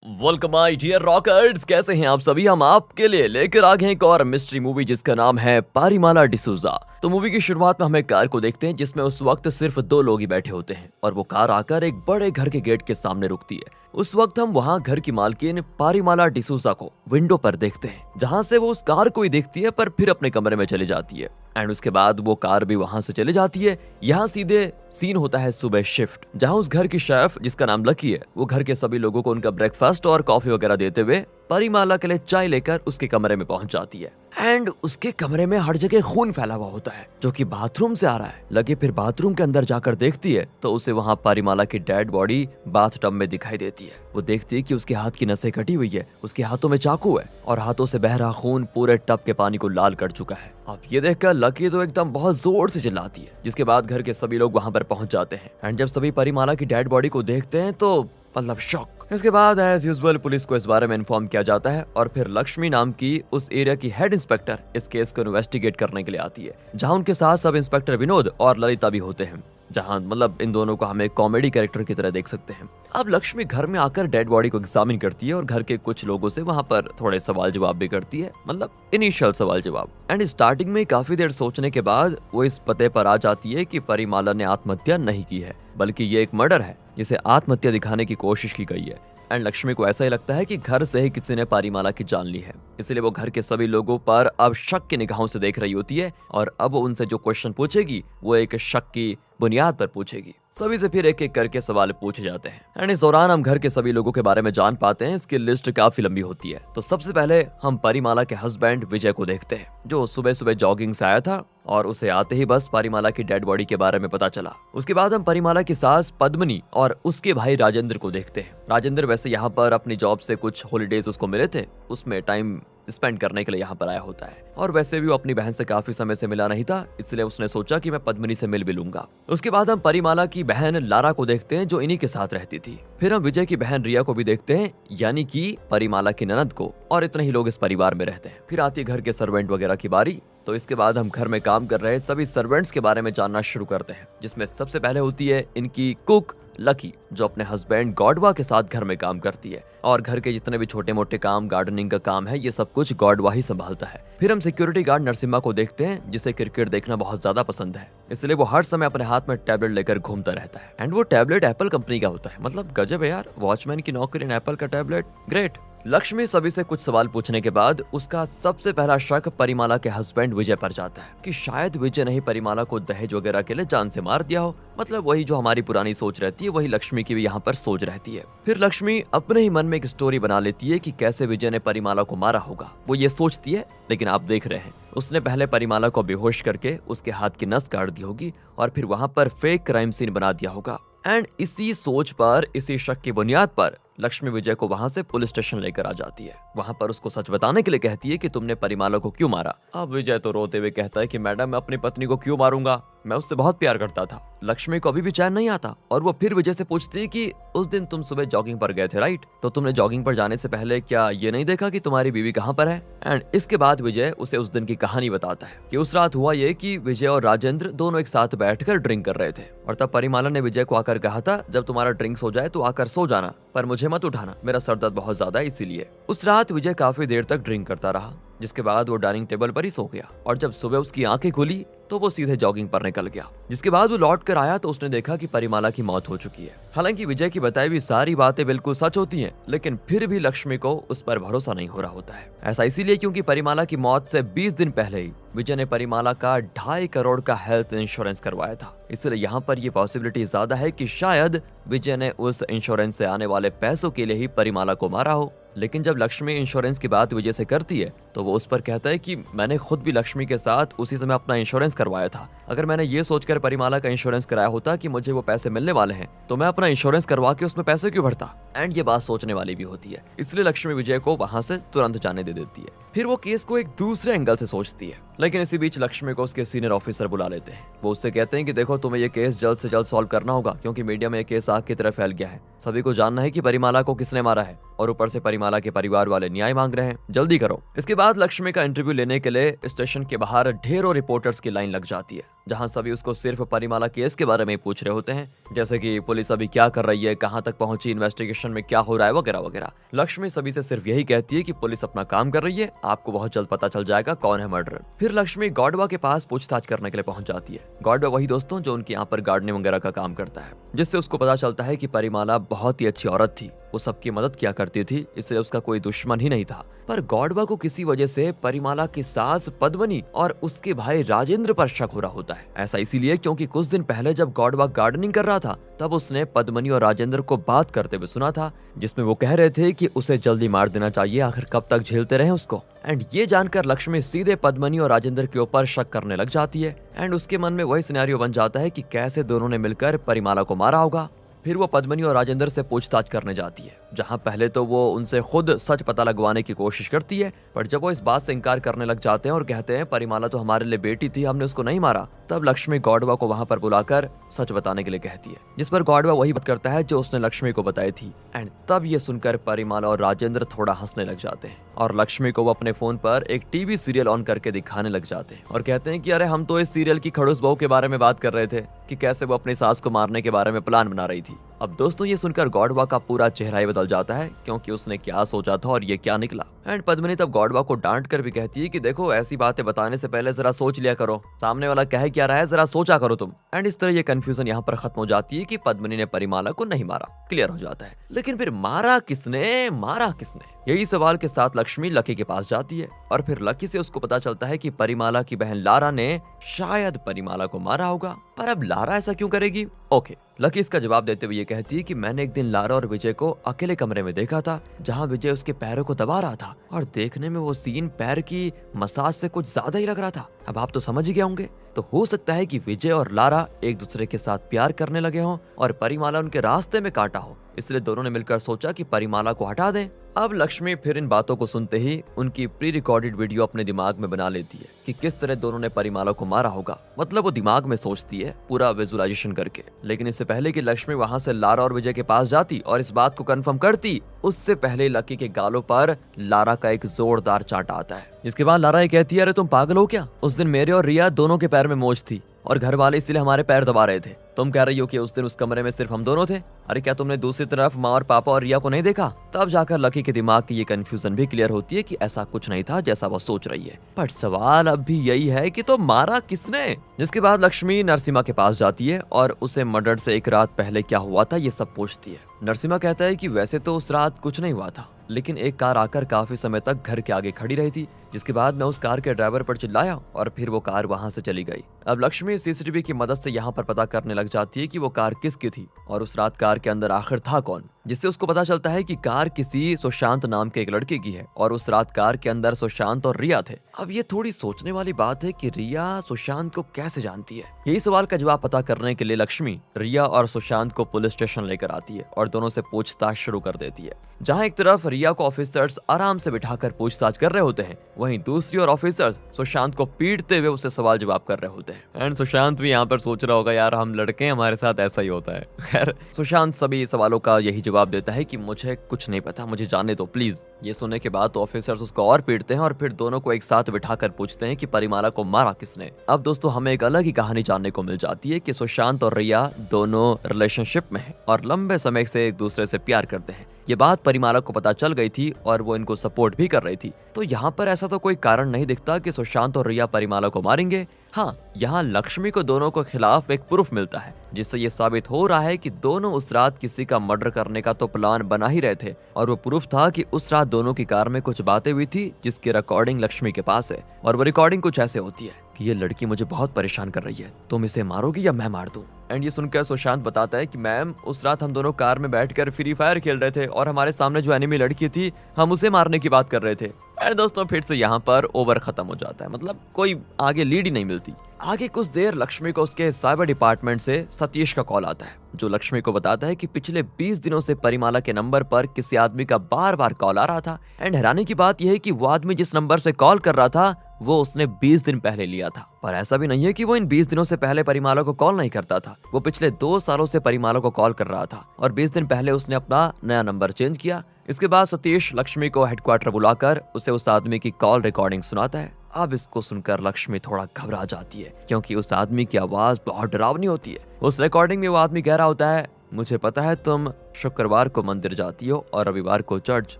Welcome my dear rockers, कैसे हैं आप सभी। हम आपके लिए लेकर आ गए हैं एक और मिस्ट्री मूवी जिसका नाम है पारीमाला डिसूजा। तो मूवी की शुरुआत में हम एक कार को देखते हैं जिसमें उस वक्त सिर्फ 2 लोग ही बैठे होते हैं और वो कार आकर एक बड़े घर के गेट के सामने रुकती है। उस वक्त हम वहाँ घर की मालकिन पारीमाला डिसूजा को विंडो पर देखते हैं, जहाँ से वो उस कार को ही देखती है पर फिर अपने कमरे में चली जाती है। एंड उसके बाद वो कार भी वहां से चली जाती है। यहाँ सीधे सीन होता है सुबह शिफ्ट, जहाँ उस घर की शेफ जिसका नाम लकी है, वो घर के सभी लोगों को उनका ब्रेकफास्ट और कॉफी वगैरह देते हुए पारीमाला के लिए चाय लेकर उसके कमरे में पहुंच जाती है। एंड उसके कमरे में हर जगह खून फैला हुआ होता है जो कि बाथरूम से आ रहा है। लकी फिर बाथरूम के अंदर जाकर देखती है तो उसे वहां पारीमाला की डेड बॉडी बाथटब में दिखाई देती है। वो देखती है कि उसके हाथ की नसें कटी हुई है, उसके हाथों में चाकू है और हाथों से बह रहा खून पूरे टब के पानी को लाल कर चुका है। अब ये देखकर लकी तो एकदम बहुत जोर से चिल्लाती है, जिसके बाद घर के सभी लोग वहां पर पहुंच जाते हैं। एंड जब सभी पारीमाला की डेड बॉडी को देखते हैं तो मतलब शॉक। इसके बाद एज यूजुअल पुलिस को इस बारे में इन्फॉर्म किया जाता है और फिर लक्ष्मी नाम की उस एरिया की हेड इंस्पेक्टर इस केस को इन्वेस्टिगेट करने के लिए आती है, जहां उनके साथ सब इंस्पेक्टर विनोद और ललिता भी होते हैं, जहां मतलब इन दोनों को हमें कॉमेडी कैरेक्टर की तरह देख सकते हैं। अब लक्ष्मी घर में आकर डेड बॉडी को एग्जामिन करती है और घर के कुछ लोगों से वहां पर थोड़े सवाल जवाब भी करती है, मतलब इनिशियल सवाल जवाब। एंड स्टार्टिंग में काफी देर सोचने के बाद वो इस पते पर आ जाती है कि पारीमाला ने आत्महत्या नहीं की है, बल्कि ये एक मर्डर है जिसे आत्महत्या दिखाने की कोशिश की गई है। एंड लक्ष्मी को ऐसा ही लगता है कि घर से ही किसी ने पारीमाला की जान ली है, इसलिए वो घर के सभी लोगों पर अब शक की निगाहों से देख रही होती है और अब वो उनसे जो क्वेश्चन पूछेगी वो एक शक की बुनियाद पर पूछेगी। सभी से फिर एक एक करके सवाल पूछे जाते हैं। एंड इस दौरान हम घर के सभी लोगों के बारे में जान पाते हैं। इसकी लिस्ट काफी लंबी होती है। तो सबसे पहले हम पारीमाला के हस्बैंड विजय को देखते हैं, जो सुबह सुबह जॉगिंग से आया था और उसे आते ही बस पारीमाला की डेड बॉडी के बारे में पता चला। उसके बाद हम पारीमाला की सास पद्मिनी और उसके भाई राजेंद्र को देखते हैं। राजेंद्र वैसे यहाँ पर अपनी जॉब से कुछ हॉलीडेज उसको मिले थे, उसमें टाइम स्पेंड करने के लिए यहाँ पर आया होता है और वैसे भी वो अपनी बहन से काफी समय से मिला नहीं था, इसलिए उसने सोचा कि मैं पद्मिनी से मिल भी लूंगा। उसके बाद हम पारीमाला की बहन लारा को देखते हैं जो इन्हीं के साथ रहती थी। फिर हम विजय की बहन रिया को भी देखते हैं, यानी कि पारीमाला की ननद को, और इतने ही लोग इस परिवार में रहते हैं। फिर आती है घर के सर्वेंट वगैरह की बारी। तो इसके बाद हम घर में काम कर रहे सभी सर्वेंट्स के बारे में जानना शुरू करते हैं, जिसमें सबसे पहले होती है इनकी कुक लकी, जो अपने हस्बैंड गॉडवा के साथ घर में काम करती है और घर के जितने भी छोटे मोटे काम, गार्डनिंग का काम है, ये सब कुछ गॉडवा ही संभालता है। फिर हम सिक्योरिटी गार्ड नरसिम्हा को देखते हैं, जिसे क्रिकेट देखना बहुत ज्यादा पसंद है, इसलिए वो हर समय अपने हाथ में टैबलेट लेकर घूमता रहता है। एंड वो टैबलेट एप्पल कंपनी का होता है, मतलब गजब है यार, वॉचमैन की नौकरी एंड एप्पल का टैबलेट, ग्रेट। लक्ष्मी सभी से कुछ सवाल पूछने के बाद उसका सबसे पहला शक पारीमाला के हस्बैंड विजय पर जाता है कि शायद विजय ने ही पारीमाला को दहेज वगैरह के लिए जान से मार दिया हो। मतलब वही जो हमारी पुरानी सोच रहती है, वही लक्ष्मी की भी यहाँ पर सोच रहती है। फिर लक्ष्मी अपने ही मन में एक स्टोरी बना लेती है कि कैसे विजय ने पारीमाला को मारा होगा। वो ये सोचती है, लेकिन आप देख रहे हैं उसने पहले पारीमाला को बेहोश करके उसके हाथ की नस काट दी होगी और फिर वहां पर फेक क्राइम सीन बना दिया होगा। एंड इसी सोच पर, इसी शक की बुनियाद पर लक्ष्मी विजय को वहां से पुलिस स्टेशन लेकर आ जाती है। वहां पर उसको सच बताने के लिए कहती है कि तुमने पारीमाला को क्यों मारा। अब विजय तो रोते हुए कहता है कि मैडम, मैं अपनी पत्नी को क्यों मारूंगा, मैं उससे बहुत प्यार करता था। लक्ष्मी को अभी भी चैन नहीं आता और वो फिर विजय से पूछती है कि उस दिन तुम सुबह जॉगिंग पर गए थे, राइट? तो तुमने जॉगिंग पर जाने से पहले क्या ये नहीं देखा कि तुम्हारी बीवी कहाँ पर है? एंड इसके बाद विजय उसे उस दिन की कहानी बताता है कि उस रात हुआ ये कि विजय और राजेंद्र दोनों एक साथ बैठकर ड्रिंक कर रहे थे और तब पारीमाला ने विजय को आकर कहा था, जब तुम्हारा ड्रिंक्स हो जाए तो आकर सो जाना, पर मुझे मत उठाना, मेरा सर दर्द बहुत ज्यादा है इसीलिए। उस रात विजय काफी देर तक ड्रिंक करता रहा, जिसके बाद वो डाइनिंग टेबल पर ही सो गया और जब सुबह उसकी आंखें खुली तो वो सीधे जॉगिंग पर निकल गया। जिसके बाद वो लौट कर आया तो उसने देखा कि पारीमाला की मौत हो चुकी है। हालांकि विजय की बताई हुई सारी बातें बिल्कुल सच होती हैं, लेकिन फिर भी लक्ष्मी को उस पर भरोसा नहीं हो रहा होता है। ऐसा इसीलिए क्योंकि पारीमाला की मौत से 20 दिन पहले ही विजय ने पारीमाला का 2.5 करोड़ का हेल्थ इंश्योरेंस करवाया था, इसलिए यहाँ पर ये पॉसिबिलिटी ज्यादा है कि शायद विजय ने उस इंश्योरेंस से आने वाले पैसों के लिए ही पारीमाला को मारा हो। लेकिन जब लक्ष्मी इंश्योरेंस की बात विजय से करती है तो वो उस पर कहता है कि मैंने खुद भी लक्ष्मी के साथ उसी समय अपना इंश्योरेंस करवाया था। अगर मैंने ये सोचकर पारीमाला का इंश्योरेंस कराया होता कि मुझे वो पैसे मिलने वाले हैं, तो मैं अपना इंश्योरेंस करवा के उसमें पैसे क्यों भरता? एंड ये बात सोचने वाली भी होती है, इसलिए लक्ष्मी विजय को वहां से तुरंत जाने दे देती है। फिर वो केस को एक दूसरे एंगल से सोचती है, लेकिन इसी बीच लक्ष्मी को उसके सीनियर ऑफिसर बुला लेते हैं। वो उससे कहते हैं कि देखो, तुम्हें ये केस जल्द से जल्द सॉल्व करना होगा, क्योंकि मीडिया में ये केस आग की तरह फैल गया है। सभी को जानना है कि पारीमाला को किसने मारा है और ऊपर से पारीमाला के परिवार वाले न्याय मांग रहे हैं, जल्दी करो। इसके बाद लक्ष्मी का इंटरव्यू लेने के लिए स्टेशन के बाहर ढेरों रिपोर्टर्स की लाइन लग जाती है। जहां सभी उसको सिर्फ परिमाला केस के बारे में ही पूछ रहे होते हैं, जैसे कि पुलिस अभी क्या कर रही है, कहां तक पहुंची, इन्वेस्टिगेशन में क्या हो रहा है, वगैरह वगैरह। लक्ष्मी सभी से सिर्फ यही कहती है कि पुलिस अपना काम कर रही है, आपको बहुत जल्द पता चल जाएगा कौन है मर्डरर। फिर लक्ष्मी गॉडवा के पास पूछताछ करने के लिए पहुंच जाती है। गॉडवा वही दोस्तों जो उनके यहाँ पर गार्डनिंग वगैरह का काम करता है, जिससे उसको पता चलता है कि परिमाला बहुत ही अच्छी औरत थी, वो सबकी मदद किया करती थी, इसलिए उसका कोई दुश्मन ही नहीं था। पर गॉडवा को किसी वजह से परिमाला की सास पद्मनी और उसके भाई राजेंद्र पर शक हो रहा होता है। ऐसा इसीलिए क्योंकि कुछ दिन पहले जब गॉडवा गार्डनिंग कर रहा था, तब उसने पद्मनी और राजेंद्र को बात करते हुए सुना था, जिसमें वो कह रहे थे कि उसे जल्दी मार देना चाहिए, आखिर कब तक झेलते रहे उसको। एंड ये जानकर लक्ष्मी सीधे पद्मनी और राजेंद्र के ऊपर शक करने लग जाती है। एंड उसके मन में वही सिनेरियो बन जाता है कि कैसे दोनों ने मिलकर परिमाला को मारा होगा। फिर वो पद्मनी और राजेंद्र से पूछताछ करने जाती है, जहां पहले तो वो उनसे खुद सच पता लगवाने की कोशिश करती है, पर जब वो इस बात से इनकार करने लग जाते हैं और कहते हैं परिमाला तो हमारे लिए बेटी थी, हमने उसको नहीं मारा, तब लक्ष्मी गॉडवा को वहां पर बुलाकर सच बताने के लिए कहती है, जिस पर गॉडवा वही बात करता है जो उसने लक्ष्मी को बताई थी। एंड तब ये सुनकर परिमाला और राजेंद्र थोड़ा हंसने लग जाते हैं और लक्ष्मी को वो अपने फोन पर एक टीवी सीरियल ऑन करके दिखाने लग जाते हैं और कहते हैं कि अरे हम तो इस सीरियल की खड़ूस बहू के बारे में बात कर रहे थे कि कैसे वो अपनी सास को मारने के बारे में प्लान बना रही थी। अब दोस्तों ये सुनकर गॉडवा का पूरा चेहरा ही बदल जाता है, क्योंकि उसने क्या सोचा था और ये क्या निकला। एंड पद्मनी तब गॉडवा को डांट कर भी कहती है कि देखो ऐसी बातें बताने से पहले जरा सोच लिया करो, सामने वाला कह क्या रहा है जरा सोचा करो तुम। एंड इस तरह ये कंफ्यूजन यहाँ पर खत्म हो जाती है कि पद्मनी ने परिमाला को नहीं मारा, क्लियर हो जाता है। लेकिन फिर मारा किसने, मारा किसने, यही सवाल के साथ लक्ष्मी लकी के पास जाती है और फिर लकी से उसको पता चलता है कि परिमाला की बहन लारा ने शायद परिमाला को मारा होगा। पर अब लारा ऐसा क्यों करेगी? ओके, लकी इसका जवाब देते हुए ये कहती है कि मैंने एक दिन लारा और विजय को अकेले कमरे में देखा था, जहां विजय उसके पैरों को दबा रहा था और देखने में वो सीन पैर की मसाज से कुछ ज्यादा ही लग रहा था। अब आप तो समझ ही गए होंगे, तो हो सकता है कि विजय और लारा एक दूसरे के साथ प्यार करने लगे हों और परिमाला उनके रास्ते में काटा हो, इसलिए दोनों ने मिलकर सोचा कि परिमाला को हटा दें। अब लक्ष्मी फिर इन बातों को सुनते ही उनकी प्री रिकॉर्डेड वीडियो अपने दिमाग में बना लेती है कि किस तरह दोनों ने परिमाला को मारा होगा, मतलब वो दिमाग में सोचती है पूरा विजुअलाइजेशन करके। लेकिन इससे पहले कि लक्ष्मी वहां से लारा और विजय के पास जाती और इस बात को कंफर्म करती, उससे पहले लकी के गालों पर लारा का एक जोरदार चांटा आता है, जिसके बाद लारा ये कहती है अरे तुम पागल हो क्या, उस दिन मेरे और रिया दोनों के पैर में मोच थी और घर वाले इसलिए हमारे पैर दबा रहे थे, तुम कह रही हो कि उस दिन उस कमरे में सिर्फ हम दोनों थे, अरे क्या तुमने दूसरी तरफ माँ और पापा और रिया को नहीं देखा? तब जाकर लकी के दिमाग की ये कंफ्यूजन भी क्लियर होती है कि ऐसा कुछ नहीं था जैसा वो सोच रही है। बट सवाल अब भी यही है कि तो मारा किसने? जिसके बाद लक्ष्मी नरसिम्हा के पास जाती है और उसे मर्डर से एक रात पहले क्या हुआ था ये सब पूछती है। नरसिम्हा कहता है कि वैसे तो उस रात कुछ नहीं हुआ था, लेकिन एक कार आकर काफी समय तक घर के आगे खड़ी रही थी, जिसके बाद मैं उस कार के ड्राइवर पर चिल्लाया और फिर वो कार वहां से चली गई। अब लक्ष्मी सीसीटीवी की मदद से यहाँ पर पता करने लग जाती है कि वो कार किसकी थी और उस रात कार के अंदर आखिर था कौन, जिससे उसको पता चलता है कि कार किसी सुशांत नाम के एक लड़के की है और उस रात कार के अंदर सुशांत और रिया थे। अब ये थोड़ी सोचने वाली बात है कि रिया सुशांत को कैसे जानती है। यही सवाल का जवाब पता करने के लिए लक्ष्मी रिया और सुशांत को पुलिस स्टेशन लेकर आती है और दोनों से पूछताछ शुरू कर देती है। जहां एक तरफ रिया को ऑफिसर्स आराम से बिठाकर पूछताछ कर रहे होते हैं, वहीं दूसरी ओर ऑफिसर्स सुशांत को पीटते हुए उससे सवाल जवाब कर रहे होते हैं। एंड सुशांत भी यहाँ पर सोच रहा होगा यार हम लड़के हैं, हमारे साथ ऐसा ही होता है। खैर सुशांत सभी सवालों का यही जवाब देता है कि मुझे कुछ नहीं पता, मुझे जाने दो प्लीज। ये सुनने के बाद तो ऑफिसर्स उसको और पीटते हैं और फिर दोनों को एक साथ बिठाकर पूछते हैं कि परिमाला को मारा किसने। अब दोस्तों हमें एक अलग ही कहानी जानने को मिल जाती है कि सुशांत और रिया दोनों रिलेशनशिप में हैं और लंबे समय से एक दूसरे से प्यार करते हैं। ये बात परिमाला को पता चल गई थी और वो इनको सपोर्ट भी कर रही थी। तो यहाँ पर ऐसा तो कोई कारण नहीं दिखता कि सुशांत और रिया परिमाला को मारेंगे। हाँ, यहाँ लक्ष्मी को दोनों के खिलाफ एक प्रूफ मिलता है, जिससे ये साबित हो रहा है कि दोनों उस रात किसी का मर्डर करने का तो प्लान बना ही रहे थे और वो प्रूफ था कि उस रात दोनों की कार में कुछ बातें हुई थी जिसकी रिकॉर्डिंग लक्ष्मी के पास है और वो रिकॉर्डिंग कुछ ऐसे होती है कि ये लड़की मुझे बहुत परेशान कर रही है, तुम इसे मारोगी या मैं मार दूं? एंड ये सुनकर सुशांत बताता है कि मैम उस रात हम दोनों कार में बैठकर फ्री फायर खेल रहे थे और हमारे सामने जो एनिमी लड़की थी हम उसे मारने की बात कर रहे थे। एंड दोस्तों फिर से यहाँ पर ओवर खत्म हो जाता है, मतलब कोई आगे लीड ही नहीं मिलती। आगे कुछ देर लक्ष्मी को उसके साइबर डिपार्टमेंट से सतीश का कॉल आता है, जो लक्ष्मी को बताता है कि पिछले 20 दिनों से परिमाला के नंबर पर किसी आदमी का बार बार कॉल आ रहा था। एंड हैरानी की बात यह है कि वो आदमी जिस नंबर से कॉल कर रहा था वो उसने 20 दिन पहले लिया था। पर ऐसा भी नहीं है कि वो इन 20 दिनों से पहले परिमाला को कॉल नहीं करता था, वो पिछले 2 सालों से परिमाला को कॉल कर रहा था और 20 दिन पहले उसने अपना नया नंबर चेंज किया। इसके बाद सतीश लक्ष्मी को हेडक्वार्टर बुलाकर उसे उस आदमी की कॉल रिकॉर्डिंग सुनाता है, अब इसको सुनकर लक्ष्मी थोड़ा घबरा जाती है क्योंकि उस आदमी की आवाज बहुत डरावनी होती है। उस रिकॉर्डिंग में वो आदमी कह रहा होता है, मुझे पता है तुम शुक्रवार को मंदिर जाती हो और रविवार को चर्च।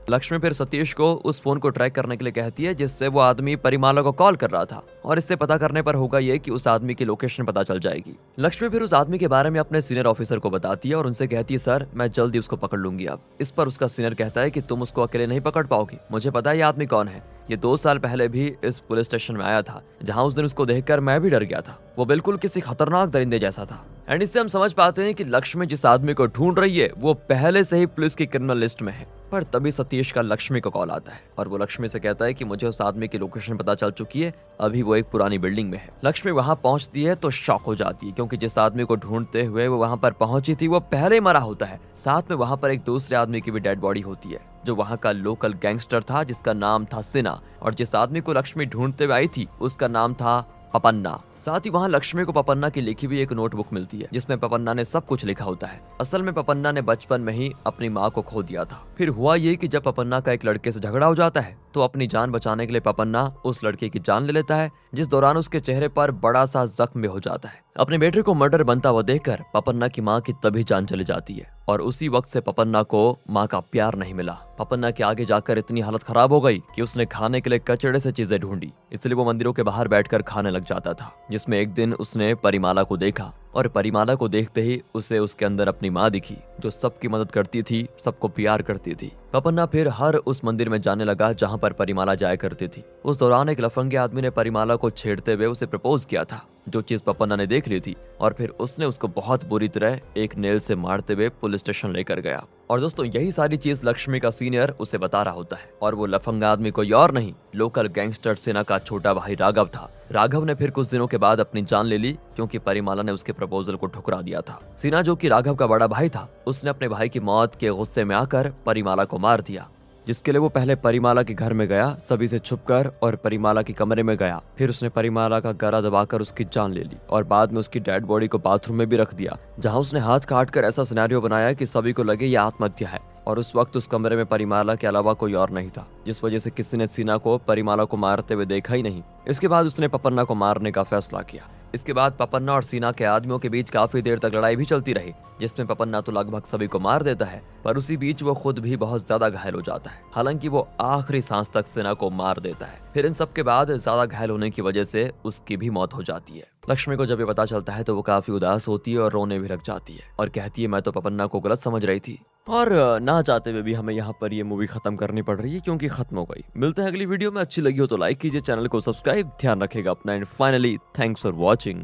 लक्ष्मी फिर सतीश को उस फोन को ट्रैक करने के लिए कहती है जिससे वो आदमी परिमाला को कॉल कर रहा था, और इससे पता करने पर होगा ये कि उस आदमी की लोकेशन पता चल जाएगी। लक्ष्मी फिर उस आदमी के बारे में अपने सीनियर ऑफिसर को बताती है और उनसे कहती है, सर मैं जल्दी उसको पकड़ लूंगी अब। इस पर उसका सीनियर कहता है कि तुम उसको अकेले नहीं पकड़ पाओगी, मुझे पता है ये आदमी कौन है। ये 2 साल पहले भी इस पुलिस स्टेशन में आया था, जहां उस दिन उसको देखकर मैं भी डर गया था। वो बिल्कुल किसी खतरनाक दरिंदे जैसा था। एंड इससे हम समझ पाते हैं कि लक्ष्मी जिस आदमी को ढूंढ रही है वो पहले से ही पुलिस की क्रिमिनल लिस्ट में है। पर तभी सतीश का लक्ष्मी को कॉल आता है और वो लक्ष्मी से कहता है कि मुझे उस आदमी की लोकेशन पता चल चुकी है, अभी वो एक पुरानी बिल्डिंग में है। लक्ष्मी वहां पहुंचती है तो शॉक हो जाती है क्योंकि जिस आदमी को ढूंढते हुए वो वहां पर पहुंची थी वो पहले ही मरा होता है। साथ में वहां पर एक दूसरे आदमी की भी डेड बॉडी होती है जो वहां का लोकल गैंगस्टर था जिसका नाम था सिन्हा, और जिस आदमी को लक्ष्मी ढूंढते हुए आई थी उसका नाम था पपन्ना। साथ ही वहाँ लक्ष्मी को पपन्ना की लिखी हुई एक नोटबुक मिलती है जिसमें पपन्ना ने सब कुछ लिखा होता है। असल में पपन्ना ने बचपन में ही अपनी माँ को खो दिया था। फिर हुआ ये कि जब पपन्ना का एक लड़के से झगड़ा हो जाता है तो अपनी जान बचाने के लिए पपन्ना उस लड़के की जान ले लेता है, जिस दौरान उसके चेहरे पर बड़ा सा जख्म हो जाता है। अपने बेटे को मर्डर बनता हुआ देखकर पपन्ना की माँ की तभी जान चली जाती है और उसी वक्त से पपन्ना को माँ का प्यार नहीं मिला। पपन्ना के आगे जाकर इतनी हालत खराब हो गई कि उसने खाने के लिए कचड़े से चीजें ढूंढी, इसलिए वो मंदिरों के बाहर बैठकर खाने लग जाता था। जिसमें एक दिन उसने परिमाला को देखा और परिमाला को देखते ही उसे उसके अंदर अपनी माँ दिखी जो सबकी मदद करती थी, सबको प्यार करती थी। पपन्ना फिर हर उस मंदिर में जाने लगा जहाँ पर परिमाला जाया करती थी। उस दौरान एक लफंगे आदमी ने परिमाला को छेड़ते हुए उसे प्रपोज किया था, जो चीज पपन्ना ने देख ली थी, और फिर उसने उसको बहुत बुरी तरह एक नेल से मारते हुए पुलिस स्टेशन लेकर गया। और दोस्तों यही सारी चीज लक्ष्मी का सीनियर उसे बता रहा होता है और वो लफंगा आदमी कोई और नहीं, लोकल गैंगस्टर सिन्हा का छोटा भाई राघव था। राघव ने फिर कुछ दिनों के बाद अपनी जान ले ली क्योंकि परिमाला ने उसके प्रपोजल को ठुकरा दिया था। सिन्हा जो कि राघव का बड़ा भाई था, उसने अपने भाई की मौत के गुस्से में आकर परिमाला को मार दिया, जिसके लिए वो पहले परिमाला के घर में गया सभी से छुपकर और परिमाला के कमरे में गया। फिर उसने परिमाला का गला दबाकर उसकी जान ले ली और बाद में उसकी डेड बॉडी को बाथरूम में भी रख दिया, जहां उसने हाथ काट कर ऐसा सिनेरियो बनाया कि सभी को लगे ये आत्महत्या है। और उस वक्त उस कमरे में परिमाला के अलावा कोई और नहीं था, जिस वजह से किसी ने सिन्हा को परिमाला को मारते हुए देखा ही नहीं। इसके बाद उसने पपन्ना को मारने का फैसला किया। इसके बाद पपन्ना और सिन्हा के आदमियों के बीच काफी देर तक लड़ाई भी चलती रही, जिसमें पपन्ना तो लगभग सभी को मार देता है, पर उसी बीच वो खुद भी बहुत ज्यादा घायल हो जाता है। हालांकि वो आखिरी सांस तक सिन्हा को मार देता है। फिर इन सब के बाद ज्यादा घायल होने की वजह से उसकी भी मौत हो जाती है। लक्ष्मी को जब ये पता चलता है तो वो काफी उदास होती है और रोने भी लग जाती है और कहती है मैं तो पपन्ना को गलत समझ रही थी। और ना चाहते हुए भी हमें यहाँ पर ये मूवी खत्म करनी पड़ रही है क्योंकि खत्म हो गई। मिलते हैं अगली वीडियो में। अच्छी लगी हो तो लाइक कीजिए, चैनल को सब्सक्राइब, ध्यान रखेगा अपना, and finally thanks for watching.